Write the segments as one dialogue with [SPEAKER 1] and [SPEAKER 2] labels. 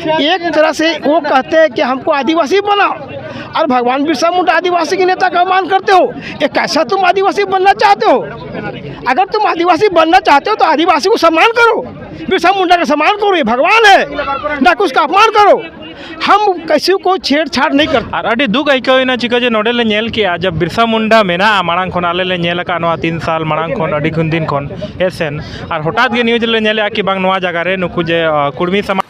[SPEAKER 1] एक तरह से वो कहते हैं कि हमको आदिवासी बनाओ, और भगवान बिरसा मुंडा आदिवासी के नेता का मान करते हो। ये कैसा तुम आदिवासी बनना चाहते हो? अगर तुम आदिवासी बनना चाहते हो तो आदिवासी को सम्मान करो, बिरसा मुंडा का सम्मान करो, ये भगवान है, ना कि उसका अपमान करो। हम किसी को छेड़छाड़ नहीं करते।
[SPEAKER 2] और अभी दुख आइकाना चिका जे नोडे ले नेल किया जब बिरसा मुंडा मेना मांग खन आले ले नेल का 3 साल मांग खन अभी खुन दिन खन हेसेन और हठात के न्यूज ले नेल कि बांग नवा जगह रे नुकु जे कुर्मी समाज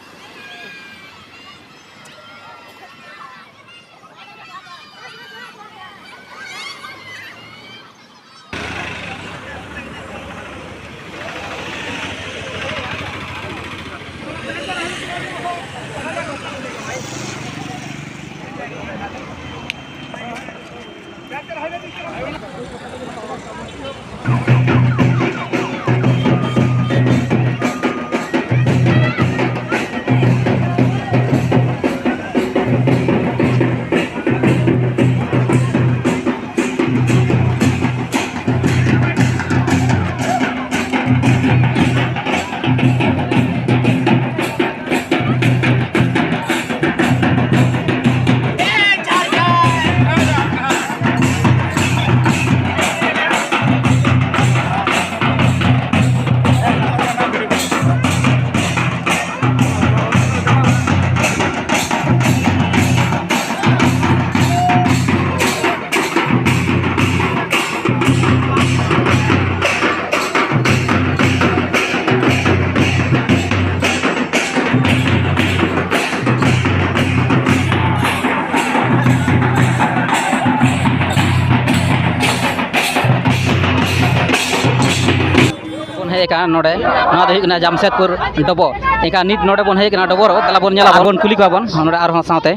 [SPEAKER 3] नोडे जामशेदपुर डबो इनका नित नोडे बन हेकना डबो तला बन नेला बन कुली का बन नोडे आर साथे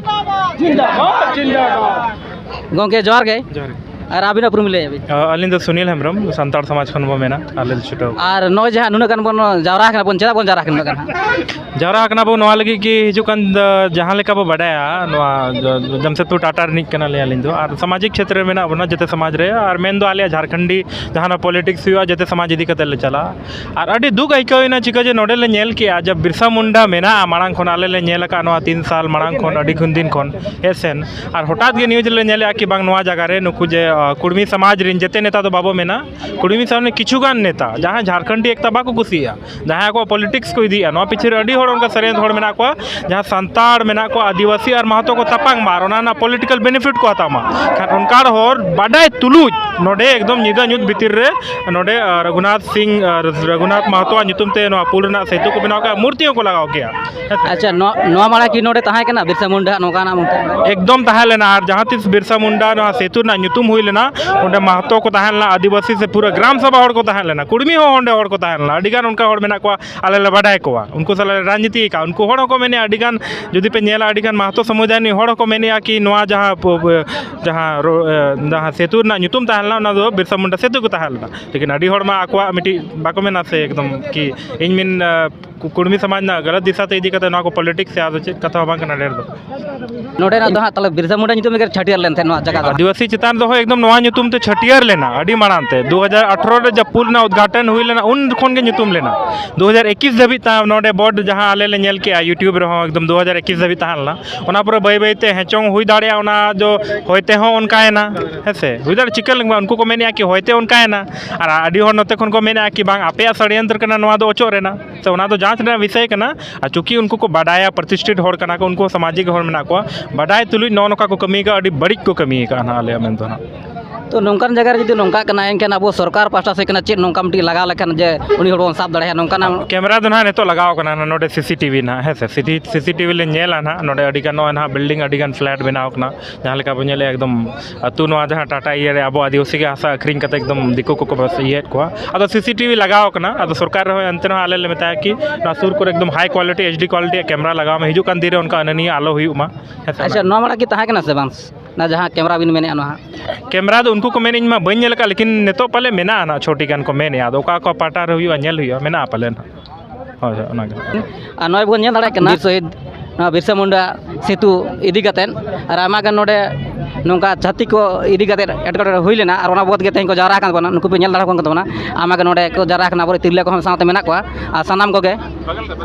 [SPEAKER 3] गंके जोहार गे और अभी उपर मिले
[SPEAKER 2] अलिन सुनील हेम्ब्रम सानताड़ समाज खन बो मेना आले छुटो
[SPEAKER 3] और नय जहां नुना कान बन जावरा बन चेदा बन जावरा नुना कान
[SPEAKER 2] जावरा कना बो नवा लगी कि हिजुकान जहां लेका बो बडाया नवा जमशेदपुर टाटा रिनिक कना ले आलिन दो और सामाजिक क्षेत्र में ना बना जते समाज रे और मेन दो आले झारखंडी जहां पॉलिटिक्स हुआ जते समाज इदी कते ले चला और अडी दुख आइकाना चिका जे नोडे ले नेल किया जब बिरसा मुंडा मेना मांग खन आले ले नेल का 3 साल मांग खन अडी खुन दिन खन हेसेन और हठात के न्यूज ले नेल कि बांग नवा जगह रे नुकु जे कुर्मी समाज रिन जते नेता तो बाबो मेना कुर्मी समाज ने किछुगान नेता जहां झारखंडी एकता बाको कुसिया जहां को पॉलिटिक्स को इदिया नो पिछे अडी होड़ उनका सरेंद होड़ मेना को जहां संताड़ मेना को आदिवासी और महतो को तपांग मार ओना पॉलिटिकल बेनिफिट को हतामा खान उनकार होड़ बाडाय तुलुज नोडे एकदम निदा न्यूज भितर रे नोडे रघुनाथ सिंह रघुनाथ महतो नितुम ते नो पुल ना सेतु को बनाव का मूर्तियों को लगाव गया।
[SPEAKER 3] अच्छा नो माड़ा की नोडे तहां केना बिरसा मुंडा नोकाना
[SPEAKER 2] एकदम तहां लेना और जहां तिस बिरसा मुंडा नो सेतु ना नितुम हुई लेना ओंडे महतो को तहां लेना आदिवासी से पूरा ग्राम सभा होड़ को तहां लेना कुर्मी हो ओंडे होड़ को तहां लेना अडिगान उनका होड़ मेना को आले ले बाडाय को उनको साला राजनीति का उनको होड़ को मेने अडिगान जुदी पे नेला अडिगान महतो समुदाय नि होड़ को मेने कि नवा जहां सेतु ना नितुम तहां लेना ना दो बिरसा मुंडा सेतु को तहां लेना लेकिन अडी होड़ मा आकवा मिटी बाको मेना से एकदम कि इन मिन कुर्मी समाज ना गलत दिशा ते इदी कते ना को पॉलिटिक्स से आदो चेत कथा बांग कना डेर दो
[SPEAKER 3] नोडे ना दो तले बिरसा मुंडा नितुम के छटियर लेन थे नवा जगह
[SPEAKER 2] आदिवासी चितान दो एकदम नवा नितुम ते छटियर लेना अडी मानांते 2018 रे जब पुल ना उद्घाटन हुई लेना उन खन के नितुम लेना 2021 धबी ता नोडे बोर्ड जहां आले ले नेल के यूट्यूब रे हो एकदम 2021 धबी ताहलना ओना पूरा बय बयते हेचोंग हुई दाड़िया ओना जो होयते हो उनका है ना हेसे हुई दाड़ चिकल उनको को मेने कि होयते उनका है ना और अडी हो नते खन को मेने कि बांग आपे षड्यंत्र कना नवा दो ओचो रेना तो ओना दो जांच रे विषय कना आ चूंकि उनको को बाडाया प्रतिष्ठित होड़ कना को उनको सामाजिक होड़ मेना को बाडाय तुलुज नोका को कमी का अडी बड़ी को कमी का ना आले मेन तो ना
[SPEAKER 3] तो नौकान जगह जुदी नौका कना एनखान अब सरकार पास्टा से कना चेक नौका मिटी लगा लेखान जे उनी होड़ साफ दाड़े नौका ना
[SPEAKER 2] कैमरा दो ना नेतो लगाव कना नोडे सीसीटीवी ना है सीसीटीवी ले नेला ना नोडे अडी गान ना बिल्डिंग अडी गान फ्लैट बनाव कना जहां लेका बनेले एकदम अतु नवा जहां टाटा ये रे अब आदिवासी के आशा अखरिंग कते एकदम दिको को बस ये को अदो सीसीटीवी लगाव कना अदो सरकार रे अंत ना आले ले मेता कि ना सुर को एकदम high quality HD quality camera लगाव में हिजु कान दिरे उनका अननी आलो हुयुमा
[SPEAKER 3] अच्छा नो माड़ा की तहां केना से बांस ना जहां कैमरा बिन मेने ना
[SPEAKER 2] कैमरा दो उनको को मेने मा बन नेल का लेकिन नेतो पाले मेना ना छोटी गान को मेने आदो का को पाटार हुयुआ नेल हुयुआ मेना पाले ना हो ओना
[SPEAKER 3] आ नय बन नेल दाड़े कना शहीद बिरसा मुंडा सेतु इदी कतेन और आमा गान नोडे नौका छाती को इदी कते एटकटे हुई लेना और ओना बोध के तेन को जारा कान बना नुकु पे नेल दाड़ा कोन कतना आमा गान नोडे को जारा कना बोरे तिरले को हम साथे मेना को आ सनाम को के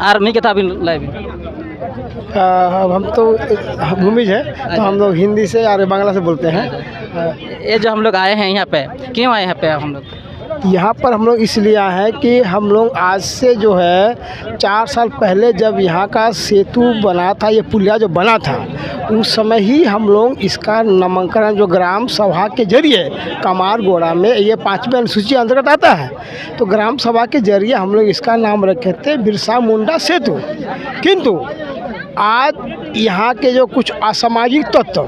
[SPEAKER 3] और मी कथा बिन लाइव
[SPEAKER 1] अब हम तो भूमिज है, तो हम लोग हिंदी से और बांग्ला से बोलते हैं।
[SPEAKER 3] ये जो हम लोग आए हैं यहाँ पे, क्यों आए यहाँ पे हम लोग?
[SPEAKER 1] यहाँ पर हम लोग इसलिए आए हैं कि हम लोग आज से जो है 4 साल पहले जब यहाँ का सेतु बना था, ये पुलिया जो बना था, उस समय ही हम लोग इसका नामांकन जो ग्राम सभा के जरिए कमारगोड़ा में, ये 5वीं अनुसूची अंतर्गत आता है, तो ग्राम सभा के जरिए हम लोग इसका नाम रखे थे बिरसा मुंडा सेतु। किंतु आज यहाँ के जो कुछ असामाजिक तत्व,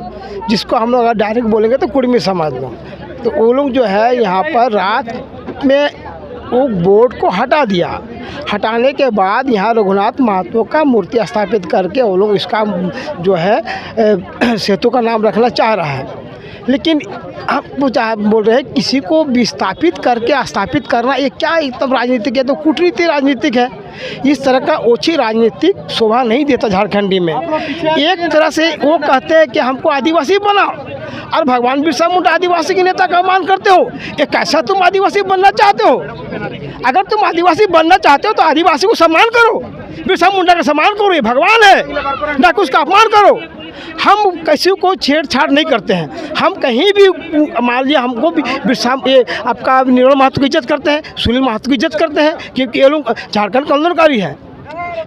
[SPEAKER 1] जिसको हम लोग अगर डायरेक्ट बोलेंगे तो कुर्मी समाज लोग, तो वो लोग जो है यहाँ पर रात में वो बोर्ड को हटा दिया। हटाने के बाद यहाँ रघुनाथ महतो का मूर्ति स्थापित करके वो लोग इसका जो है सेतु का नाम रखना चाह रहा है। लेकिन हम बोल रहे हैं किसी को विस्थापित करके स्थापित करना, ये क्या एकदम राजनीतिक है, तो कूटनीति राजनीतिक है। इस तरह का ओछी राजनीतिक शोभा नहीं देता झारखंडी में। एक तरह से वो कहते हैं कि हमको आदिवासी बनाओ, और भगवान बिरसा मुंडा आदिवासी के नेता का अपमान करते हो। ये कैसा तुम आदिवासी बनना चाहते हो? अगर तुम आदिवासी बनना चाहते हो तो आदिवासी को सम्मान करो, बिरसा मुंडा का सम्मान करो, ये भगवान है, ना कि उसका अपमान करो। हम किसी को छेड़छाड़ नहीं करते हैं। हम कहीं भी मान लिया हमको भी बिरसा ये आपका निर्मल महतो की इज्जत करते हैं, सुनील महतो की इज्जत करते हैं, क्योंकि ये लोग झारखंड का आंदोलनकारी है।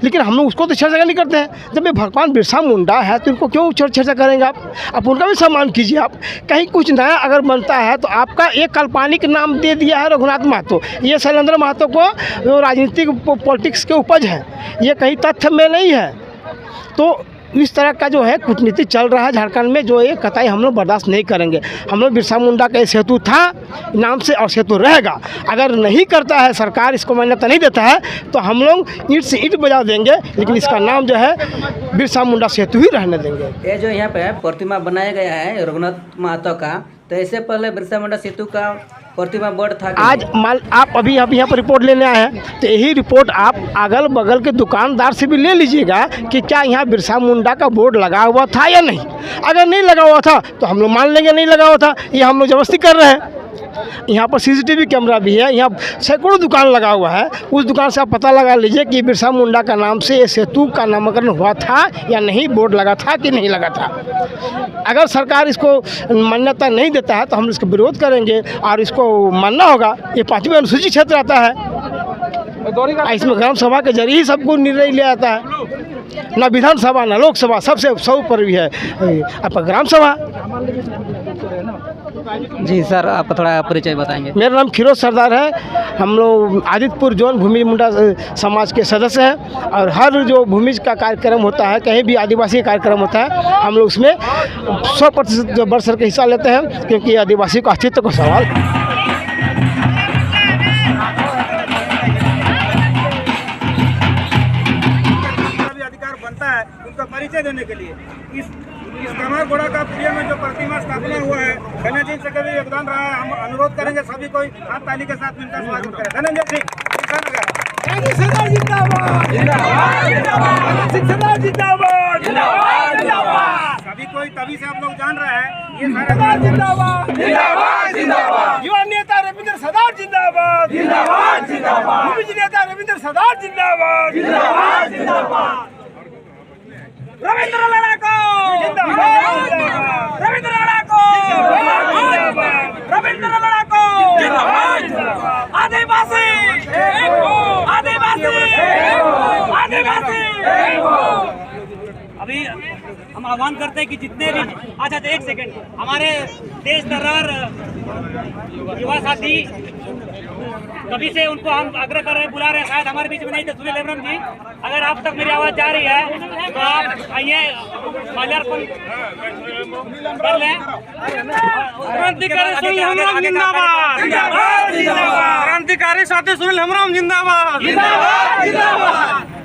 [SPEAKER 1] लेकिन हम लोग उसको तो चर्चा नहीं करते हैं। जब ये भगवान बिरसा मुंडा है तो इनको क्यों चर्चा करेंगे? आप उनका भी सम्मान कीजिए। आप कहीं कुछ नया अगर बनता है तो आपका एक काल्पनिक नाम दे दिया है रघुनाथ महतो, ये शैलेंद्र महतो को राजनीतिक पॉलिटिक्स के उपज है, ये कहीं तथ्य में नहीं है। तो इस तरह का जो है कूटनीति चल रहा है झारखंड में, जो ये कतई हम लोग बर्दाश्त नहीं करेंगे। हम लोग बिरसा मुंडा का सेतु था नाम से और सेतु रहेगा। अगर नहीं करता है सरकार, इसको मान्यता नहीं देता है, तो हम लोग ईंट से ईंट बजा देंगे, लेकिन इसका नाम जो है बिरसा मुंडा सेतु ही रहने देंगे।
[SPEAKER 3] ये जो यहाँ पे प्रतिमा बनाया गया है रघुनाथ महतो का, तो इससे पहले बिरसा मुंडा सेतु का प्रतिमा बोर्ड था।
[SPEAKER 1] आज मान आप अभी यहाँ पर रिपोर्ट लेने आए हैं, तो यही रिपोर्ट आप अगल बगल के दुकानदार से भी ले लीजिएगा कि क्या यहाँ बिरसा मुंडा का बोर्ड लगा हुआ था या नहीं। अगर नहीं लगा हुआ था तो हम लोग मान लेंगे नहीं लगा हुआ था, ये हम लोग जबरदस्ती कर रहे हैं। यहाँ पर CCTV कैमरा भी है, यहाँ सैकड़ों दुकान लगा हुआ है, उस दुकान से आप पता लगा लीजिए कि बिरसा मुंडा का नाम से ये सेतु का नामकरण हुआ था या नहीं, बोर्ड लगा था कि नहीं लगा था। अगर सरकार इसको मान्यता नहीं देता है तो हम इसका विरोध करेंगे और इसको मानना होगा। ये 5वीं अनुसूची क्षेत्र आता है, इसमें ग्राम सभा के जरिए ही सबको निर्णय लिया जाता है, ना विधानसभा ना लोकसभा, सबसे सब पर भी है आपका ग्राम सभा।
[SPEAKER 3] जी सर, आप थोड़ा परिचय बताएंगे?
[SPEAKER 1] मेरा नाम खिरोज सरदार है। हम लोग आदित्यपुर जोन भूमि मुंडा समाज के सदस्य हैं, और हर जो भूमि का कार्यक्रम होता है, कहीं भी आदिवासी कार्यक्रम होता है, हम लोग उसमें 100% बढ़ चढ़ के हिस्सा लेते हैं, क्योंकि आदिवासी का अस्तित्व का सवाल।
[SPEAKER 4] अधिकार बनता है उनका परिचय देने के लिए इस कमारगोड़ा का पुलिया में जो प्रतिमा स्थापना हुआ है, धनंजय सिंह का भी योगदान रहा है। हम अनुरोध करेंगे सभी को हाथ ताली के साथ इनका स्वागत करें। धनंजय सिंह सरदार जिंदाबाद, जिंदाबाद, जिंदाबाद। सभी कोई तभी से आप लोग जान रहे हैं, ये सारा जिंदाबाद, जिंदाबाद, जिंदाबाद। युवा नेता रविंद्र सरदार जिंदाबाद, जिंदाबाद, जिंदाबाद। भूमि नेता रविंद्र सरदार जिंदाबाद, जिंदाबाद, जिंदाबाद। रविंद्र लड़ाको जिंदाबाद, रविंद्र लड़ाको जिंदाबाद, रविंद्र लड़ाको जिंदाबाद। आदिवासी आदिवासी आदिवासी। अभी हम आह्वान करते हैं कि जितने भी अच्छा एक सेकंड, हमारे देश दर्रार युवा साथी कभी से उनको हम आग्रह कर रहे हैं, बुला रहे हैं, शायद हमारे बीच में नहीं थे। सुनील हेम्ब्रम जी, अगर आप तक मेरी आवाज़ जा रही है तो आप आइए, माल्यार्पण कर लें। क्रांतिकारी सुनील हेम्ब्रम जिंदाबाद, जिंदाबाद, जिंदाबाद। क्रांतिकारी साथी सुनील हेम्ब्रम जिंदाबाद, जिंदाबाद, जिंदाबाद।